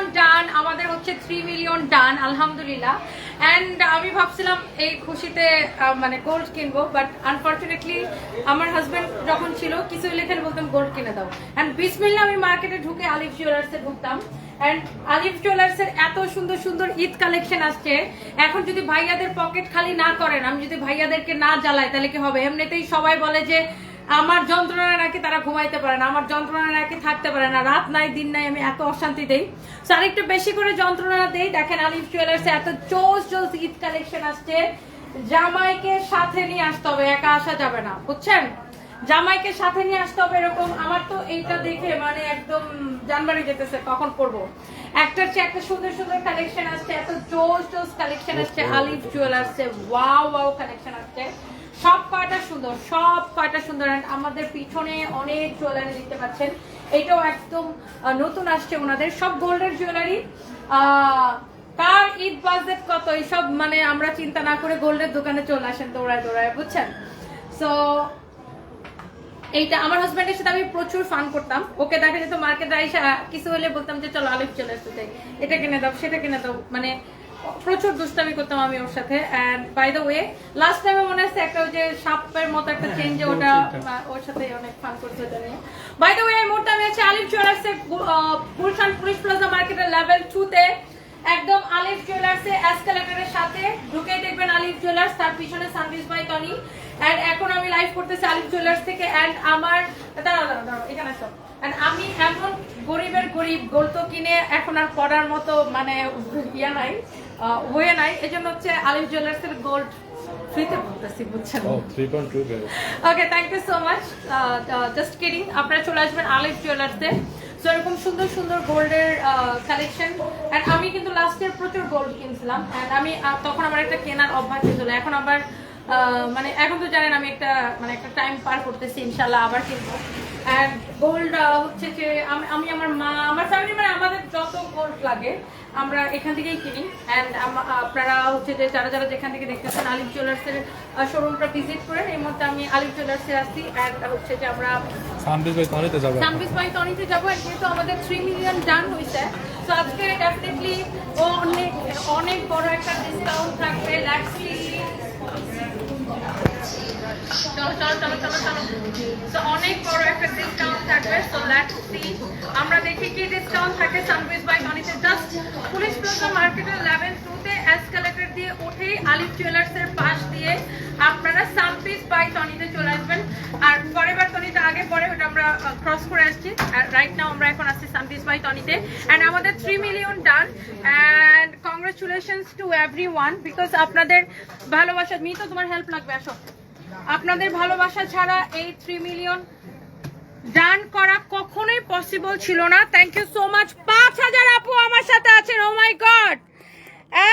Million ডান, আমাদের হচ্ছে 3 million ডান আলহামদুলিল্লাহ। অ্যান্ড আমি ভাবছিলাম এই খুশিতে মানে গোল্ড কিনবো, বাট আনফর্চুনেটলি আমার হাজব্যান্ড যখন ছিল কিছু লেখেন বলতাম গোল্ড কিনে দাও। অ্যান্ড বিসমিল্লাহ আমি মার্কেটে ঢুকে আলিফ জুয়েলার্সে ঢুকতাম, অ্যান্ড আলিফ জুয়েলার্সের এত সুন্দর সুন্দর ঈদ কালেকশন আসছে। এখন যদি ভাইয়াদের পকেট খালি না করেন, আমি যদি ভাইয়াদেরকে না জ্বালাই তাহলে কি হবে? এমনিতেই সবাই বলে যে আমার যন্ত্রণা নাকি তারা ঘুমাইতে পারে না, আমার যন্ত্রণা নাকি থাকতে পারে না, রাত নাই দিন নাই আমি এত অশান্তি দেই। সো আরেকটু বেশি করে যন্ত্রণা দেই। দেখেন আলিফ জুয়েলার্সে এত জোস জোস ঈদ কালেকশন আসছে। জামাইকে সাথে নিয়ে আসতে হবে, একা আসা যাবে না, বুঝছেন? জামাইকে সাথে নিয়ে আসতে হবে এরকম। আমার তো এইটা দেখে মানে একদম জানবাড়ি যেতেছে কখন পড়বো। একটার চেয়ে একটা সুন্দর সুন্দর কালেকশন আসছে, এত জোস জোস কালেকশন আসছে আলিফ জুয়েলার্সে। ওয়াও ওয়াও কালেকশন আসছে, সব কয়টা সুন্দর, সব কয়টা সুন্দর। আমাদের পিছনে অনেক জুয়েলারি দেখতে পাচ্ছেন, এটাও একদম নতুন আসছে ওনাদের, সব গোল্ডের জুয়েলারি। কার ঈদ বাজেট কত এইসব মানে আমরা চিন্তা না করে গোল্ডের দোকানে চলে আসেন দৌড়ায় দৌড়ায়, বুঝছেন? সো এইটা আমার হাজব্যান্ডের সাথে আমি প্রচুর ফান করতাম। ওকে দেখা যেত মার্কেটে আইসা কিছু হলে বলতাম যে চলো আলিফ চলে আসতে চাই, এটা কিনে দাও সেটা কিনে দাও, মানে প্রচুর দুষ্টামি করতাম আমি ওর সাথে। And by the way last টাইমে মনে আছে একটা ওই যে সাপের মতো একটা চেঞ্জ, ওটা ওর সাথে অনেক ফান করতে জানি। বাই দ্য ওয়ে এই মুহূর্তে আমি আছি আলিফ জুয়েলার্সে, গুলশান পুলিশ প্লাজা মার্কেটের লেভেল 2 তে, একদম আলিফ জুয়েলার্সে এসকালেটরের সাথে ঢুকেই দেখবেন আলিফ জুয়েলার্স, তার পিছনে সানভিস বাই টনি। এন্ড এখন আমি লাইভ করতেছি আলিফ জুয়েলার্স থেকে। এন্ড আমার দাঁড়াও এখানে আসো। এন্ড আমি এমন গরিবের গরিব, গোল্ড তো কিনে এখন আর পড়ার মতো মানে ইয়া নাই, হয়ে নাই, এজন্য হচ্ছে আলিফ জুয়েলার্সের গোল্ড ফ্রিতে বলতেছি, বুঝছেন? Okay, thank you so much, just kidding. আপনারা চলে আসবেন আলিফ জুয়েলার্সে। সো এরকম সুন্দর সুন্দর গোল্ডের কালেকশন। অ্যান্ড আমি কিন্তু লাস্ট ইয়ার প্রচুর গোল্ড কিনছিলাম, অ্যান্ড আমি তখন আমার একটা কেনার অভ্যাস ছিল। এখন আবার মানে এখন তো জানেন আমি একটা মানে একটা টাইম পার করতেছি, ইনশাল্লাহ আবার কিনবো। অ্যান্ড গোল্ড হচ্ছে যে আমি আমার মা, আমার ফ্যামিলি, মানে আমাদের যত গোল্ড লাগে আমরা এখান থেকেই কিনি। অ্যান্ড আপনারা হচ্ছে যে যারা যারা যেখান থেকে দেখতেছেন আলিফ জুয়েলার্সের শোরুমটা ভিজিট করেন। এই মুহূর্তে আমি আলিফ জুয়েলার্সে আসছি, অ্যান্ড হচ্ছে যে আমরা সানভিস বাই টনিতে যাবো। যেহেতু আমাদের 3 মিলিয়ন ডান হয়েছে, তো আজকে ডেফিনেটলি অনেক অনেক বড় একটা ডিসকাউন্ট থাকবে। লেটস সি, অনেক বড় একটা ডিসকাউন্ট থাকবে। সো লেটস সি, আমরা দেখি কি ডিসকাউন্ট থাকে সানভিস বাই টনিতে। জাস্ট পুলিশ প্লাজা মার্কেটের লেভেল 2 তে এসকালেটর দিয়ে উঠেই আলিফ জুয়েলার্সের পাশ দিয়ে আপনারা সানভিস বাই টনিতে চলে আসবেন। আর ফরএভার টনিতে আগে পরে ওটা আমরা ক্রস করে আসছি, আর রাইট নাও আমরা এখন আসছি সানভিস বাই টনিতে। এন্ড আমাদের 3 million done, and congratulations to everyone, because আপনাদের ভালোবাসা, তো তোমার হেল্প লাগবে, আসো। আপনাদের ভালোবাসা ছাড়া এই 3 মিলিয়ন ডান করা কখনোই পসিবল ছিল না। Thank you so much. 5000 আপু আমার সাথে আছেন, ও মাই গড,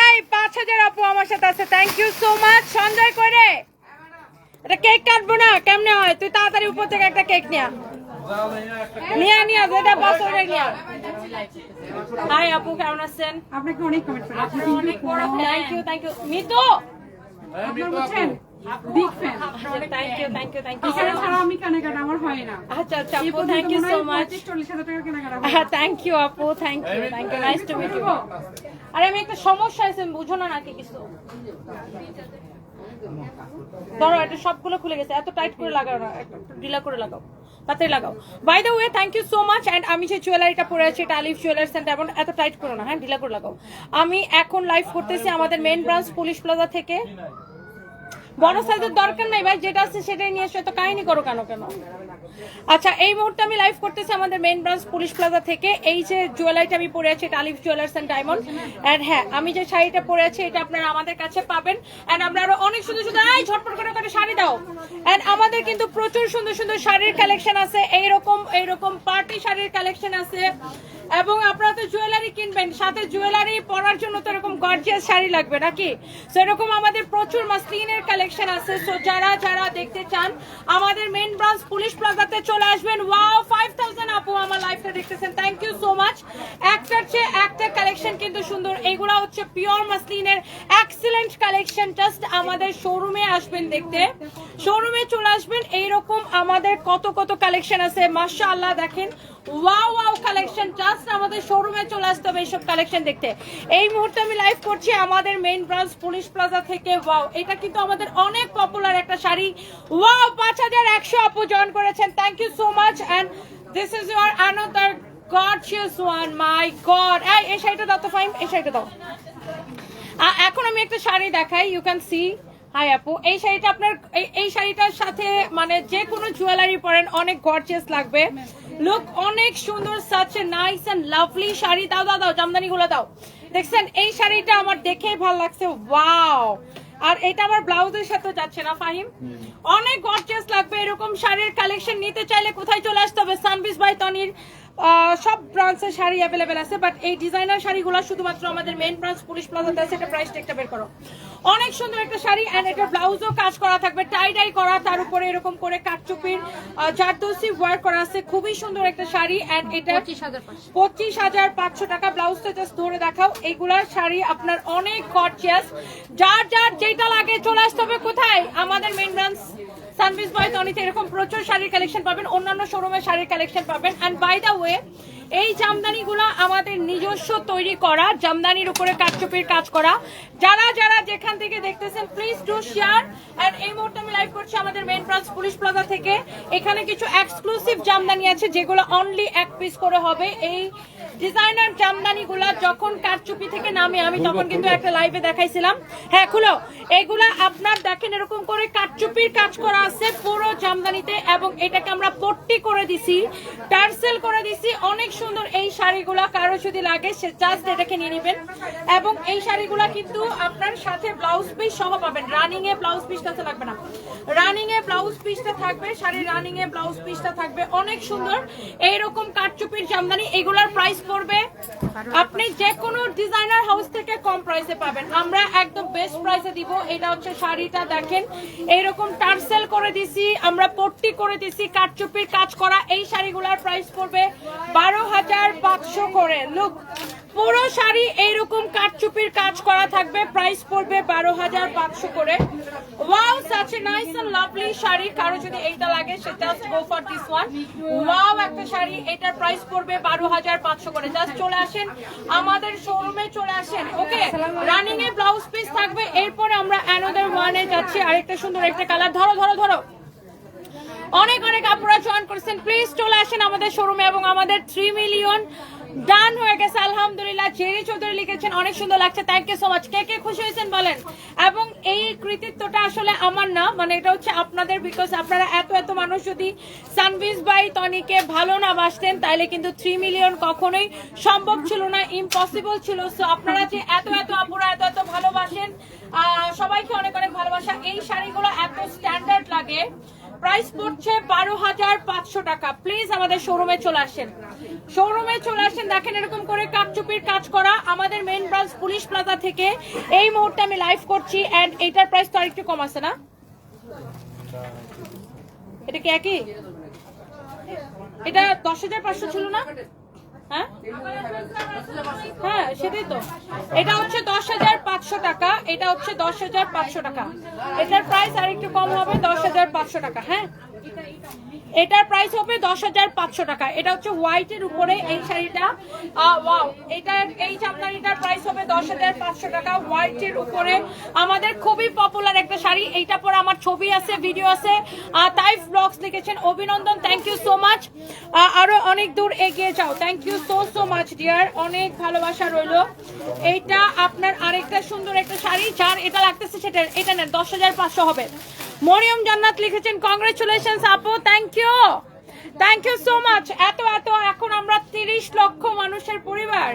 এই 5000 আপু আমার সাথে আছে, thank you so much. Sanjay করে এটা কেক কাটবো না, কেমনে হয়? তুই তাড়াতাড়ি উপর থেকে একটা কেক নিয়া যেটা পছন্দ নিয়া। হাই আপু, কেমন আছেন? আপনাকে অনেক কমেন্ট করে আছি, অনেক বড় থ্যাংক ইউ মিতু, আপনার বুঝছেন big fan. Thank you thank you thank you. এছাড়া ছাড়া আমি কেনাকাটা আমার হয় না। আচ্ছা আচ্ছা আপু, থ্যাংক ইউ সো মাচ। 40,000 টাকা কেনাকাটা। থ্যাংক ইউ আপু, thank you nice to meet you. আরে আমি একটা সমস্যা আছে, বুঝো না নাকি কিছু? ধরো এটা সবগুলো খুলে গেছে, এত টাইট করে লাগাও না, একটু ঢিলা করে লাগাও, তাড়াতাড়ি লাগাও। By the way thank you so much. And আমি যে জুয়েলারিটা পরে আছি এটা আলিফ জুয়েলার্স, এন্ড এমন এত টাইট করো না, হ্যাঁ ঢিলা করে লাগাও। আমি এখন লাইভ করতেছি আমাদের মেইন ব্রাঞ্চ পুলিশ প্লাজা থেকে। বড় সাইজের দরকার নাই ভাই, যেটা আছে সেটাই নিয়ে এসো, তো কাহিনী করো কেন? আচ্ছা, এই মুহূর্তে আমি লাইভ করতেছি আমাদের মেইন ব্রাঞ্চ পুলিশ প্লাজা থেকে। এই যে জুয়েলারিটা আমি পরে আছি এটা আলিফ জুয়েলার্স এন্ড ডায়মন্ড। এন্ড হ্যাঁ, আমি যে শাড়িটা পরে আছি এটা আপনারা আমাদের কাছে পাবেন। এন্ড আমরা আরো অনেক সুন্দর সুন্দর, ঝটপট করে শাড়ি দাও। এন্ড আমাদের কিন্তু প্রচুর সুন্দর সুন্দর শাড়ির কালেকশন আছে, এইরকম পার্টি শাড়ির কালেকশন আছে। এবং আপনারা তো জুয়েলারি কিনবেন, সাথে জুয়েলারি পরার জন্য তো এরকম গর্জিয়াস শাড়ি লাগবে নাকি? সো এরকম আমাদের প্রচুর মাসলিনের কালেকশন আছে। সো যারা যারা দেখতে চান আমাদের মেইন ব্রাঞ্চ পুলিশ প্লাজাতে চলে আসবেন। ওয়াও, 5000 আপু আমার লাইভটা দেখতেছেন, থ্যাংক ইউ সো মাচ। একটার চেয়ে একটা কালেকশন কিন্তু সুন্দর। এইগুলা হচ্ছে পিওর মাসলিনের এক্সিলেন্ট কালেকশন, জাস্ট আমাদের শোরুমে আসবেন দেখতে। শোরুমে চলে আসবেন। এইরকম আমাদের কত কত কালেকশন আছে, মাশাআল্লাহ দেখেন, ওয়াও ওয়াও কালেকশন। জাস্ট আমাদের শোরুমে চলে আসতে হবে এইসব কালেকশন দেখতে। এই মুহূর্তে আমি লাইভ করছি আমাদের মেইন ব্রাঞ্চ পুলিশ প্লাজা থেকে। ওয়াও, এটা কিন্তু আমাদের অনেক পপুলার একটা শাড়ি। ওয়াও, 5100 আপু জয়েন করেছেন, thank you so much. And this is your another gorgeous one, my god. এই শাড়িটা দাও তো ফাইম, এই শাড়িটা দাও। এখন আমি একটা শাড়ি দেখাই, ইউ ক্যান সি। হাই আপু, এই শাড়িটা আপনার এই শাড়িটার সাথে মানে যে কোনো জুয়েলারি পরেন অনেক গর্জিয়াস লাগবে। লুক অনেক সুন্দর, such a nice and lovely sari. দাও দাও দাও, জামদানি গুলো দাও। দেখছেন এই শাড়িটা আমার দেখেই ভালো লাগছে, ওয়াও। আর এটা আমার ব্লাউজের সাথে যাচ্ছে না ফাহিম, অনেক গর্জিয়াস লাগবে। এরকম শাড়ির কালেকশন নিতে চাইলে কোথায় চলে আসতে হবে? সানবিজ বাই তনির সব ব্রাঞ্চের শাড়ি অ্যাভেলেবেল আছে, বাট এই ডিজাইনার শাড়িগুলো শুধুমাত্র আমাদের মেইন ব্রাঞ্চ পুলিশ প্লাজাতে আছে। এটা প্রাইসটা একটা বের করো। অনেক সুন্দর একটা শাড়ি, এন্ড এটা ব্লাউজও কাজ করা থাকবে, টাই ডাই করা, তার উপরে এরকম করে কাটচুপির জারদোসি ওয়ার্ক করা আছে। খুবই সুন্দর একটা শাড়ি, এন্ড এটা 25,500 টাকা। ব্লাউজটা জাস্ট ধরে দেখাও। এইগুলার শাড়ি আপনার অনেক গর্জিয়াস। যার যার যেটা লাগে চলে আসতে হবে কোথায়? আমাদের মেইন ব্রাঞ্চ সানবিজ বাই তনিতে। এরকম প্রচুর শাড়ির কালেকশন পাবেন, অন্যান্য শোরুমের শাড়ির কালেকশন পাবেন। এন্ড বাই দ্য ওয়ে, এই জামদানিগুলো আমাদের নিজস্ব তৈরি করা, জামদানির উপরে কাটচুপির কাজ করা। যারা যারা যেখান থেকে দেখতেছেন প্লিজ ডু শেয়ার। এন্ড এই মুহূর্তে আমি লাইভ করছি আমাদের মেইন ব্রাঞ্চ পুলিশ প্লাজা থেকে। এখানে কিছু এক্সক্লুসিভ জামদানি আছে যেগুলো অনলি এক পিস করে হবে। এই ডিজাইনার জামদানিগুলা যখন কাটচুপি থেকে নামে, আমি তখন কিন্তু একটা লাইভে দেখাইছিলাম। হ্যাঁ খুলো। এগুলা আপনার দেখেন এরকম করে কাটচুপির কাজ করা আছে পুরো জামদানিতে, এবং এটাকে আমরা পট্টি করে দিছি, টার্সেল করে দিছি। অনেক সুন্দর এই শাড়িগুলা, কারো যদি লাগে সে জাস্ট এটাকে নিয়ে নেবেন। এবং এই শাড়িগুলা কিন্তু আপনার সাথে ব্লাউজ পিস সহ পাবেন। রানিং এ ব্লাউজ পিসটা লাগবে না, রানিং এ ব্লাউজ পিসটা থাকবে, শাড়ির রানিং এ ব্লাউজ পিসটা থাকবে। অনেক সুন্দর এইরকম কাটচুপির জামদানি। এগুলার প্রাইস পড়বে আপনি যে কোনো ডিজাইনার হাউস থেকে কম প্রাইসে পাবেন, আমরা একদম বেস্ট প্রাইসে দিব। এটা হচ্ছে শাড়িটা দেখেন, এইরকম টার্সেল করে দিছি, আমরা পট্টি করে দিছি, কাটচুপির কাজ করা। এই শাড়িগুলার প্রাইস পড়বে 12,500 করে। লুক, পুরো শাড়ি এইরকম কাটচুপির কাজ করা থাকবে, প্রাইস পড়বে 12,500 করে। Wow, such a nice and lovely sari. কারো যদি এইটা লাগে সে just go for this one. Wow একটা শাড়ি, এটার প্রাইস পড়বে 12,500 করে। জাস্ট চলে আসেন আমাদের শোরুমে, চলে আসেন। ওকে, রানিং এ ব্লাউজ পিস থাকবে। এরপরে আমরা অ্যানাদার ওয়ানে যাচ্ছি, আরেকটা সুন্দর একটা কালার। ধরো ধরো ধরো। অনেক অনেক আপুরা জয়েন করেছেন, প্লিজ চলে আসেন আমাদের শোরুমে। এবং আমাদের 3 মিলিয়ন ডান হয়ে গেছে আলহামদুলিল্লাহ। জেরি চৌধুরী লিখেছেন অনেক সুন্দর লাগছে, থ্যাংক ইউ সো মাচ। কে কে খুশি হয়েছেন বলেন? এবং এই কৃতিত্বটা আসলে আমার না, মানে এটা হচ্ছে আপনাদের, বিকজ আপনারা এত এত মানুষ যদি সানবিজ বাই তনিকে ভালো না বাসতেন তাহলে কিন্তু 3 মিলিয়ন কখনোই সম্ভব ছিল না, ইম্পসিবল ছিল। সো আপনারা যে এত এত আপুরা এত এত ভালোবাসেন, সবাইকে অনেক অনেক ভালোবাসা। এই শাড়িগুলো এত স্ট্যান্ডার্ড লাগে, প্রাইস পড়ছে 12,500 টাকা। প্লিজ আমাদের শোরুমে চলে আসেন, শোরুমে চলে আসেন। দেখেন এরকম করে কাটচুপির কাজ করা আমাদের মেইন ব্রাঞ্চ পুলিশ প্লাজা থেকে। এই মুহূর্তে আমি লাইভ করছি, এন্ড এটার প্রাইস তো আরেকটু কম আছে না? এটা কি একই? এটা 10,500 ছিল না? হ্যাঁ হ্যাঁ, সেটাই তো। এটা হচ্ছে 10,500 টাকা, এটা হচ্ছে 10,500 টাকা। এটার প্রাইস আর একটু কম হবে, 10,500 টাকা। হ্যাঁ, এটার প্রাইস হবে 10,500 টাকা। এটা হচ্ছে হোয়াইটের উপরে এই শাড়িটা। ওয়াও, এটা এই জামদানিটার প্রাইস হবে 10,500 টাকা। হোয়াইটের উপরে আমাদের খুবই পপুলার একটা শাড়ি। এইটা পরে আমার ছবি আছে, ভিডিও আছে। তাইফ ব্লগস লিখেছেন, অভিনন্দন, থ্যাংক ইউ সো মাচ। আরো অনেক দূর এগিয়ে যাও, thank you so so much dear, অনেক ভালোবাসা রইলো। এইটা আপনার আরেকটা সুন্দর একটা শাড়ি, যার এটা লাগতেছে সেটা এটা নেন, 10,500 হবে। মরিয়ম জান্নাত লিখেছেন, কংগ্রেচুলেশনস আপু, থ্যাংক ইউ সো মাচ। এত এত এখন আমরা 30 লক্ষ মানুষের পরিবার।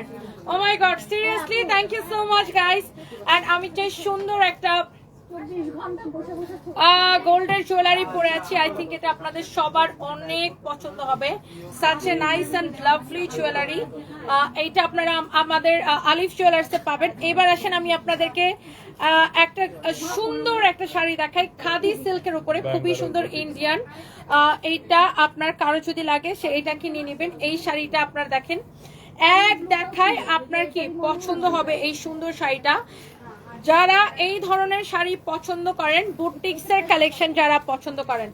Oh my god, seriously thank you so much guys. And আমি যে সুন্দর একটা গোল্ডের জুয়েলারি পরে আছি, আই থিঙ্ক এটা আপনাদের সবার অনেক পছন্দ হবে। Such a nice and lovely jewellery. এইটা আপনারা আমাদের আলিফ জুয়েলার্সে পাবেন। এবার আসেন আমি আপনাদেরকে একটা সুন্দর একটা শাড়ি দেখাই, খাদি সিল্কের উপরে, খুবই সুন্দর ইন্ডিয়ান। এইটা আপনার কারো যদি লাগে সে এটা কিনে নেবেন। এই শাড়িটা আপনার দেখেন, এক দেখায় আপনার কি পছন্দ হবে এই সুন্দর শাড়িটা। যারা এই ধরনের শাড়ি পছন্দ করেন, বুটিক্সের কালেকশন যারা পছন্দ করেন,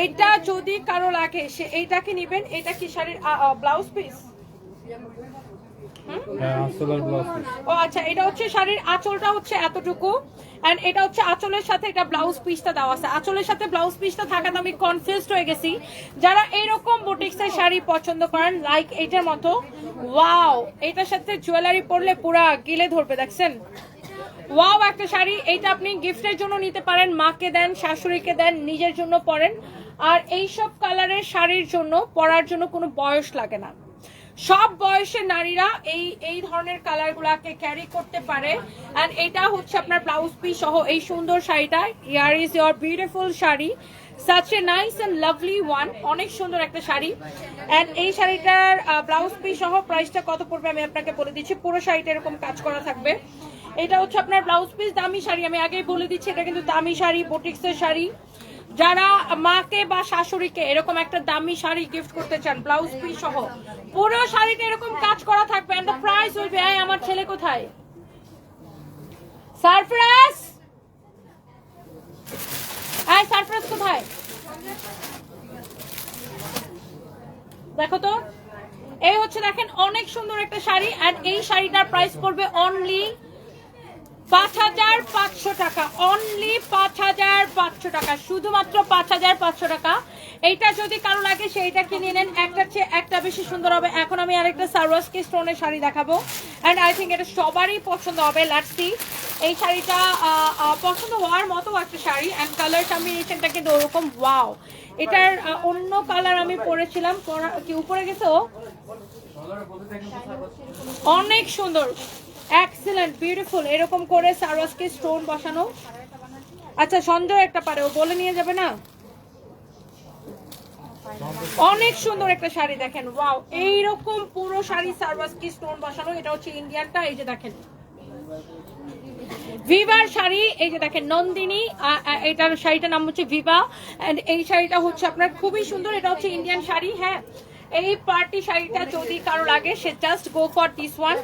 এইটা যদি কারো লাগে সে এইটাকে নেবেন। এটা কি শাড়ির ব্লাউজ পিস? ও আচ্ছা, এটা হচ্ছে শাড়ির আঁচলটা হচ্ছে এতটুকু, এন্ড এটা হচ্ছে আঁচলের সাথে এটা ব্লাউজ পিসটা দেওয়া আছে। আঁচলের সাথে ব্লাউজ পিসটা থাকাতে আমি কনফিউজড হয়ে গেছি। যারা এইরকম বুটিক্সের শাড়ি পছন্দ করেন, লাইক এইটার মতো, ওয়াও, এটার সাথে জুয়েলারি পরলে পুরা গিলে ধরবে, দেখছেন? ওয়াও একটা শাড়ি। এইটা আপনি গিফটের জন্য নিতে পারেন, মাকে দেন, শাশুড়িকে দেন, নিজের জন্য পরেন। আর এইসব কালারের শাড়ির জন্য পরার জন্য কোনো বয়স লাগে না, সব বয়সের নারীরা এই ধরনের কালারগুলোকে ক্যারি করতে পারে। এন্ড এটা হচ্ছে আপনার ব্লাউজ পিস সহ এই সুন্দর শাড়িটা। Here is your beautiful sari, such a nice and lovely one. অনেক সুন্দর একটা শাড়ি। এন্ড এই শাড়িটার ব্লাউজ পিস সহ প্রাইসটা কত পড়বে আমি আপনাকে বলে দিচ্ছি। পুরো শাড়িটা এরকম কাজ করা থাকবে। এটা হচ্ছে আপনার ব্লাউজ পিস। দামি শাড়ি, আমি আগেই বলে দিচ্ছি, এটা কিন্তু দামি শাড়ি, বুটিক্সের শাড়ি। যারা মাকে বা শাশুড়িকে এরকম একটা দামি শাড়ি গিফট করতে চান, ব্লাউজ পিস সহ পুরো শাড়িটা এরকম কাজ করা থাকবে। And the price will be, আমার ছেলে কোথায়? সারপ্রাইজ, সারপ্রাইজ কোথায়? দেখো তো, এই হচ্ছে দেখেন অনেক সুন্দর একটা শাড়ি। এন্ড এই শাড়িটার প্রাইস পড়বে অনলি 5,500 টাকা, অনলি 5,500 টাকা, শুধুমাত্র 5,500 টাকা। এইটা যদি কারো লাগে সেইটা কিনে নেন, একটার চেয়ে একটা বেশি সুন্দর হবে। এখন আমি আরেকটা সারওয়াস্কি স্টোনের শাড়ি দেখাবো, এন্ড আই থিঙ্ক এটা সবারই পছন্দ হবে। Let's see. এই শাড়িটা পছন্দ হওয়ার মতো একটা শাড়ি, এন্ড কালার কম্বিনেশনটা কিন্তু ওরকম ওয়াও। এটার অন্য কালার আমি পরেছিলাম, কি উপরে গেছে, অনেক সুন্দর, এক্সিলেন্ট, বিউটিফুল, এরকম করে সারওয়াস্কি স্টোন বসানো। আচ্ছা, সঞ্জয় একটা পারে, ও বলে নিয়ে যাবে না? অনেক সুন্দর একটা শাড়ি দেখেন, ওয়াও, এইরকম পুরো শাড়ি সারওয়াস্কি স্টোন বসানো। এটা হচ্ছে ইন্ডিয়ানটা, এই যে দেখেন ভিভার শাড়ি, এই যে দেখেন নন্দিনী, এটার শাড়িটার নাম হচ্ছে ভিভা। এন্ড এই শাড়িটা হচ্ছে আপনার খুবই সুন্দর, এটা হচ্ছে ইন্ডিয়ান শাড়ি। হ্যাঁ, এই পার্টি শাড়িটা যদি কারো লাগে সে just go for this one.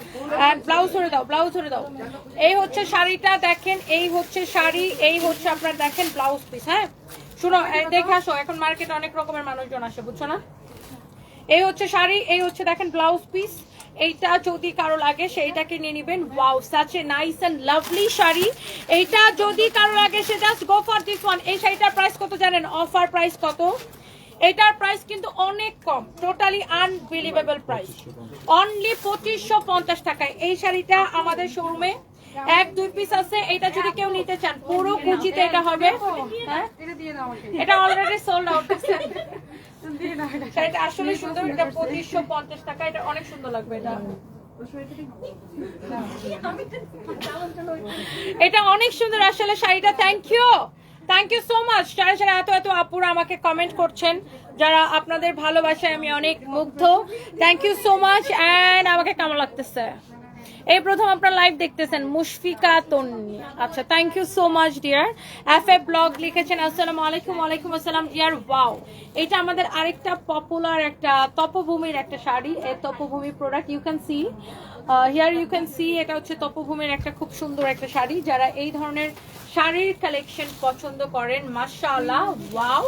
And blouse ধরে দাও, ব্লাউজ ধরে দাও। এই হচ্ছে শাড়িটা দেখেন, এই হচ্ছে শাড়ি, এই হচ্ছে আপনার দেখেন ব্লাউজ পিস। হ্যাঁ শুনো, দেখে আসো, এখন মার্কেটে অনেক রকমের মানুষজন আসে, বুঝছো না? এই হচ্ছে শাড়ি, এই হচ্ছে দেখেন ব্লাউজ পিস। এইটা যদি কারো লাগে সেইটাকে নিয়ে নেবেন। Wow, such a nice and lovely sari. এইটা যদি কারো লাগে সে just go for this one. এই শাড়িটার প্রাইস কত জানেন? অফার প্রাইস কত? এটার প্রাইস কিন্তু অনেক কম, টোটালি আনবিলিভেবল প্রাইস, অনলি 2,550 টাকায়। এই শাড়িটা আমাদের শোরুমে 1-2 পিস আছে। এটা যদি কেউ নিতে চান পুরো কুচিতে এটা হবে। হ্যাঁ, এটা অলরেডি সোল্ড আউট। শাড়িটা আসলে সুন্দর, এটা 2,550 টাকা, এটা অনেক সুন্দর লাগবে। এটা অনেক সুন্দর আসলে শাড়িটা। Thank you so much. যারা যারা এত আপুরা আমাকে কমেন্ট করছেন, যারা আপনাদের ভালোবাসায় আমি অনেক মুগ্ধ, thank you so much. And আমাকে কেমন লাগতেছে? এই প্রথম আপনার লাইভ দেখতেছেন, মুশফিকা তন্নি। আচ্ছা, thank you so much dear. FA blog লিখেছেন আসসালামু আলাইকুম। ওয়ালাইকুম আসসালাম ডিয়ার। ওয়াও, এটা আমাদের আরেকটা পপুলার একটা তপভূমির একটা শাড়ি। এই Tapobhumi product, you can see here, you can see, এটা হচ্ছে তপভূমির একটা খুব সুন্দর একটা শাড়ি। যারা এই ধরনের শাড়ির কালেকশন পছন্দ করেন, মাশাআল্লাহ, wow,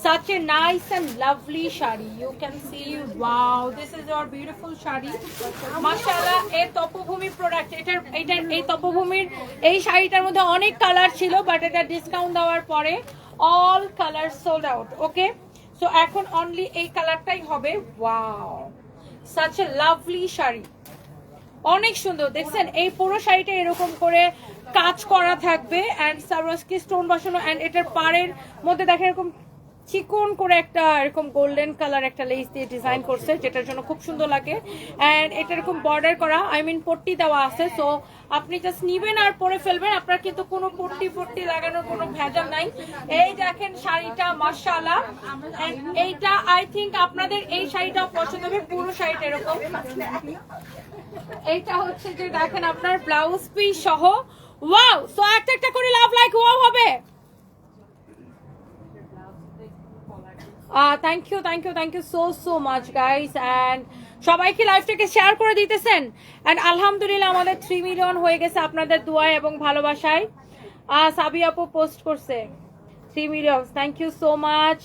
such a nice and lovely shari, you can see, wow, this is your beautiful shari, mashallah. এই তপভূমি প্রোডাক্ট, এই তপভূমির এই শাড়িটার মধ্যে অনেক কালার ছিল, বাট এটা ডিসকাউন্ট দেওয়ার পরে অল কালার সোল্ড আউট। ওকে, সো এখন অনলি এই কালারটাই হবে। Wow, such a lovely sari, অনেক সুন্দর। দেখছেন এই পুরো শাড়িটা এরকম করে কাজ করা থাকবে, এন্ড সারওয়াস্কি স্টোন বসানো। এন্ড এটার পাড়ের মধ্যে দেখেন এরকম চিকন করে একটা এরকম গোল্ডেন কালার একটা লেস দিয়ে ডিজাইন করছে, যেটার জন্য খুব সুন্দর লাগে। এন্ড এটা এরকম বর্ডার করা, আই মিন পট্টি দেওয়া আছে। সো আপনি জাস্ট নিবেন আর পরে ফেলবেন, আপনার কিন্তু কোনো পট্টি লাগানোর কোনো ভেজাল নাই। এই দেখেন শাড়িটা, মাশাআল্লাহ। এইটা আই থিঙ্ক আপনাদের এই শাড়িটা পছন্দ হবে, পুরো শাড়িটা এরকম। এইটা হচ্ছে যে দেখেন আপনার ব্লাউজ পিস সহ। ওয়াও, সো একটা করে লাভ লাইক ওয়াও হবে। Thank you so much guys. And সবাই কি লাইভটাকে শেয়ার করে দিতেছেন? এন্ড আলহামদুলিল্লাহ আমাদের 3 মিলিয়ন হয়ে গেছে আপনাদের দোয়ায় এবং ভালোবাসায়। সাবি আপু পোস্ট করছে 3 million, thank you so much.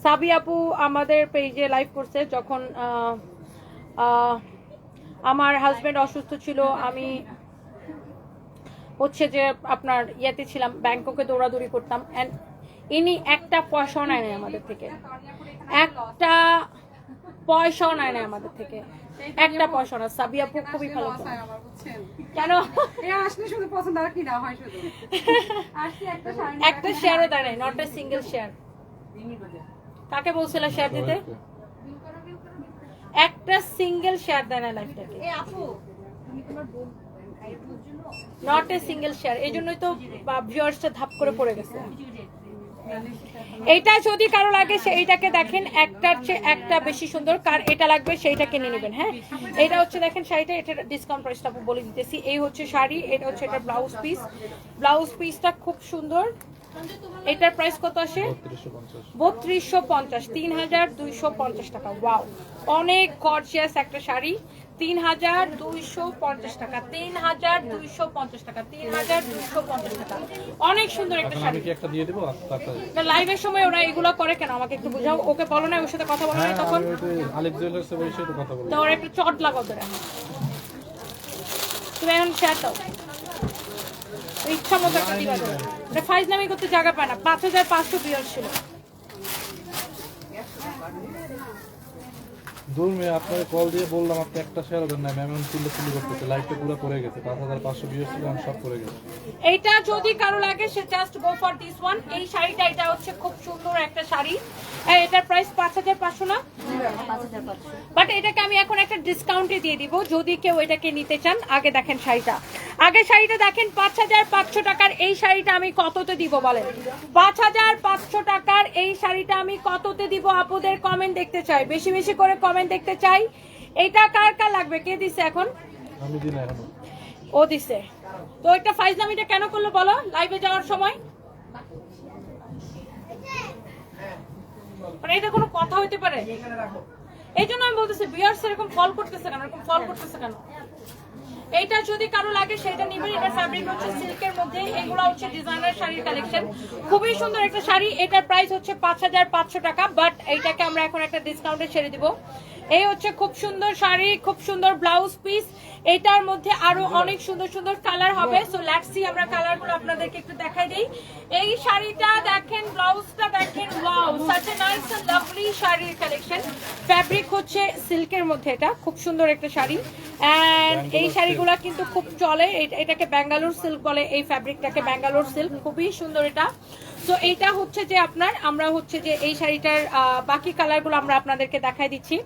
Sabi আপু আমাদের পেজে লাইভ করছে যখন আমার হাজবেন্ড অসুস্থ ছিল, আমি হচ্ছে যে আপনার ইয়েতে ছিলাম, ব্যাংককে দৌড়াদৌড়ি করতাম, এন্ড ইনি একটা পয়সাও নেয় নাই আমাদের থেকে, একটা পয়সাও নেয় নাই আমাদের থেকে, একটা পয়সা না। সাবি আপু খুবই ভালো। কেন আসলে শুধু পছন্দ আর কি না হয় শুধু একটা শেয়ারও দেয় নাই, নট এ সিঙ্গেল শেয়ার। কাকে বলছিল শেয়ার দিতে? একটা সিঙ্গেল শেয়ার দেয় না লাইফটাকে, নট এ সিঙ্গেল শেয়ার। এই জন্যই তো ভিউয়ার্সটা ধাপ করে পড়ে গেছে। এইটা যদি কারো লাগে সেইটাকে দেখেন, একটার চেয়ে একটা বেশি সুন্দর, কার এটা লাগবে সেইটা কিনে নেবেন। হ্যাঁ, এটা হচ্ছে দেখেন শাড়িটা, এটা ডিসকাউন্ট প্রাইসটা বলে দিতেছি। এই হচ্ছে শাড়ি, এটা হচ্ছে এটা ব্লাউজ পিস। ব্লাউজ পিসটা খুব সুন্দর। এটার প্রাইস কত আসে? 3250, 3250 টাকা। ওয়াও, অনেক গর্জিয়াস একটা শাড়ি। 3250 টাকা, 3250 টাকা, 3250 টাকা। অনেক সুন্দর একটা শাড়ি। আমি কি একটা দিয়ে দেব? না, লাইভের সময় ওরা এগুলো করে কেন? আমাকে একটু বুঝাও। ওকে বলো না, ওর সাথে কথা বলো না তখন। আলিফ জুয়েলার্সে বসে একটু কথা বলবো। তো ওর একটা চট লাগাও ধরে। তুমি এখন শেয়ার দাও, ইচ্ছা মতো একটা দিবা। এটা ফাইজলামি করতে জায়গা পায় না। 5500 ভিউয়ার ছিল। দূর মেয়ে, আপনাকে কল দিয়ে বললাম আপনি একটা শেয়ার দেন না, ম্যাম এখন চিল্লি করতেছে, লাইভটা পুরো করে গেছে, 5500 ভিউয়ার ছিল, আমি সব করে গেছে। এইটা যদি কারো লাগে সে just go for this one. এই শাড়িটা, এটা হচ্ছে খুব সুন্দর একটা শাড়ি। এটার প্রাইস 5500 না, বাট এটাকে আমি এখন একটা ডিসকাউন্টে দিয়ে দিব যদি কেউ এটাকে নিতে চান। আগে দেখেন শাড়িটা, আগে শাড়িটা দেখেন। 5500 টাকার এই শাড়িটা আমি কততে দিব বলেন? 5500 টাকার এই শাড়িটা আমি কততে দিব? আপুদের কমেন্ট দেখতে চাই, বেশি বেশি করে কমেন্ট দেখতে চাই। এটা কার কার লাগবে? কে দিছে এখন? আমি দিন এখন ও দিছে। তো একটা ফাইজলামিটা কেন করলো বলো লাইভে যাওয়ার সময়? মানে এটা কোনো কথা হইতে পারে? এই জন্য আমি বলতেছি ভিউয়ার্স এরকম ফল করতেছে কেন, এরকম ফল করতেছে কেন? এইটা যদি কারো লাগে সেটা নিবেন। এটা ফ্যাব্রিক হচ্ছে সিল্কের মধ্যে, এগুলো হচ্ছে ডিজাইনার শাড়ির কালেকশন। খুবই সুন্দর একটা শাড়ি। এটার প্রাইস হচ্ছে 5500 টাকা, বাট এইটাকে আমরা এখন একটা ডিসকাউন্টে ছেড়ে দিব। এই হচ্ছে খুব সুন্দর শাড়ি, খুব সুন্দর ব্লাউজ পিস। এটার মধ্যে আরো অনেক সুন্দর সুন্দর কালার হবে। সো লেটস সি, আমরা কালারগুলো আপনাদেরকে একটু দেখাই দেই। এই শাড়িটা দেখেন, ব্লাউজটা দেখেন, wow, such a nice and lovely শাড়ির কালেকশন। ফ্যাব্রিক হচ্ছে সিল্কের মধ্যে, এটা খুব সুন্দর একটা শাড়ি। এন্ড এই শাড়িগুলো কিন্তু খুব চলে, এটাকে ব্যাঙ্গালোর সিল্ক বলে, এই ফ্যাব্রিকটাকে ব্যাঙ্গালোর সিল্ক। খুবই সুন্দর এটা। তো এইটা হচ্ছে যে আপনার, আমরা হচ্ছে যে এই শাড়িটার বাকি কালারগুলো আমরা আপনাদেরকে দেখাই দিচ্ছি।